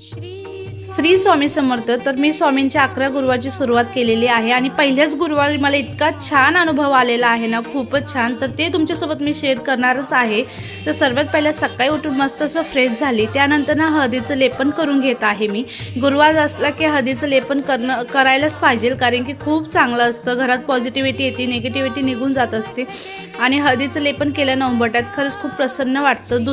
श्री स्वामी समर्थ। तर मी स्वामींच्या 11 गुरुवारची सुरुवात केलेली आहे आणि पहिल्याच गुरुवारी मला इतका छान अनुभव आलेला आहे ना, खूपच छान। तर ते तुमच्यासोबत मी शेअर करणारच आहे। तर सर्वात पहिला सकाळी उठून मस्त असं फ्रेश झाली, त्यानंतर ना हळदीचं लेपन करून घेत आहे मी। गुरुवार असला की हळदीचं लेपन करायलाच पाहिजे, कारण की खूप चांगलं असतं। घरात पॉझिटिव्हिटी येते, निगेटिव्हिटी निघून जात असते आणि हळदीचं लेपन केल्यानं उंबरठ्यात खरंच खूप प्रसन्न वाटतं।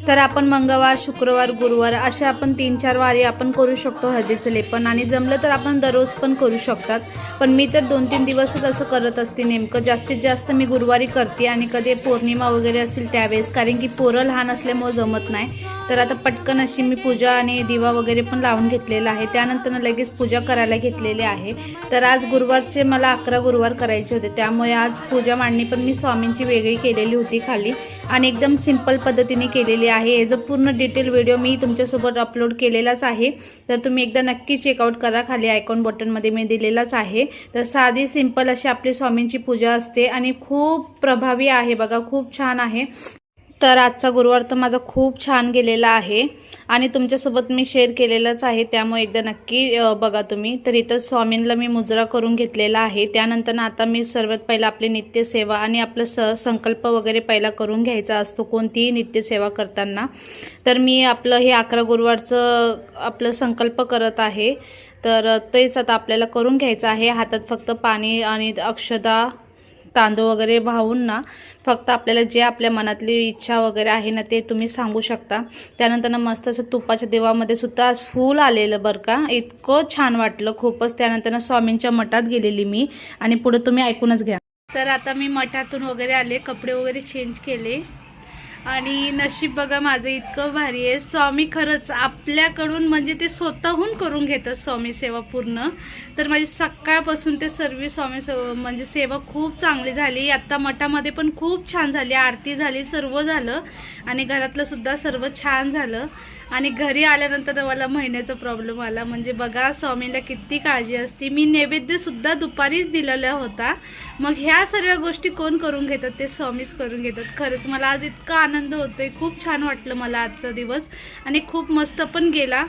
तर आपण मंगळवार, शुक्रवार, गुरुवार असे आपण 3-4 वारी आपण करू शकतो हळदीचं लेपन, आणि जमलं तर आपण दररोज पण करू शकतात। पण मी तर 2-3 दिवसच असं करत असते। नेमकं जास्तीत जास्त मी गुरुवारी करते आणि कधी पौर्णिमा वगैरे असेल त्यावेळेस, कारण की पोरं लहान असल्यामुळे जमत नाही। तर आता पटकन अशी मी पूजा आणि दिवा वगैरे पण लावून घेतलेला आहे, त्यानंतर लगेच पूजा करायला घेतलेली आहे। तर आज गुरुवारचे मला 11 गुरुवार करायचे होते, त्यामुळे आज पूजा मांडणी पण मी स्वामींची वेगळी केलेली होती खाली, आणि एकदम सिंपल पद्धतीने केलेली आहे। याचा पूर्ण डिटेल व्हिडिओ मी तुमच्यासोबत अपलोड केलेलाच आहे, तर तुम्ही एकदा नक्की चेकआउट करा, खाली आयकॉन बटनमध्ये मी दिलेलाच आहे। तर साधी सिंपल अशी आपली स्वामींची पूजा असते आणि खूप प्रभावी आहे बघा, खूप छान आहे। तर आजचा गुरुवार तर माझा खूप छान गेलेला आहे आणि तुमच्यासोबत मी शेअर केलेलंच आहे, त्यामुळे एकदा नक्की बघा तुम्ही। तर इथं स्वामींना मी मुजरा करून घेतलेला आहे। त्यानंतर आता मी सर्वात पहिला आपली नित्यसेवा आणि आपलं संकल्प वगैरे पहिला करून घ्यायचा असतो कोणतीही नित्यसेवा करताना। तर मी आपलं हे 11 गुरुवारचं आपलं संकल्प करत आहे, तर तेच आता आपल्याला करून घ्यायचं आहे। हातात फक्त पाणी आणि अक्षता, तांदूळ वगैरे वाहून ना, फक्त आपल्याला जे आपल्या मनातली इच्छा वगैरे आहे ना ते तुम्ही सांगू शकता। त्यानंतर ना मस्त असं तुपाच्या देवामध्ये सुद्धा फूल आलेलं बरं का, इतकं छान वाटलं खूपच। त्यानंतर ना स्वामींच्या मठात गेलेली मी, आणि पुढे तुम्ही ऐकूनच घ्या। तर आता मी मठातून वगैरे आले, कपडे वगैरे चेंज केले, आणि नशीब बघा माझं इतकं भारी आहे। स्वामी खरंच आपल्याकडून म्हणजे ते स्वतःहून करून घेतात स्वामी सेवा पूर्ण। तर माझी सकाळपासून ते सर्व स्वामी म्हणजे सेवा खूप चांगली झाली। आता मठामध्ये पण खूप छान झाली, आरती झाली, सर्व झालं, आणि घरातलं सुद्धा सर्व छान झालं। आणि घरी आल्यानंतर मला महिन्याचा प्रॉब्लेम आला, म्हणजे बघा स्वामींना किती काळजी असते। मी नैवेद्य सुद्धा दुपारीच दिलेला होता, मग ह्या सर्व गोष्टी कोण करून घेतात, ते स्वामीच करून घेतात। खरंच मला आज इतका आनंद होतोय, खूप छान वाटलं मला आजचा दिवस, आणि खूप मस्त पण गेला।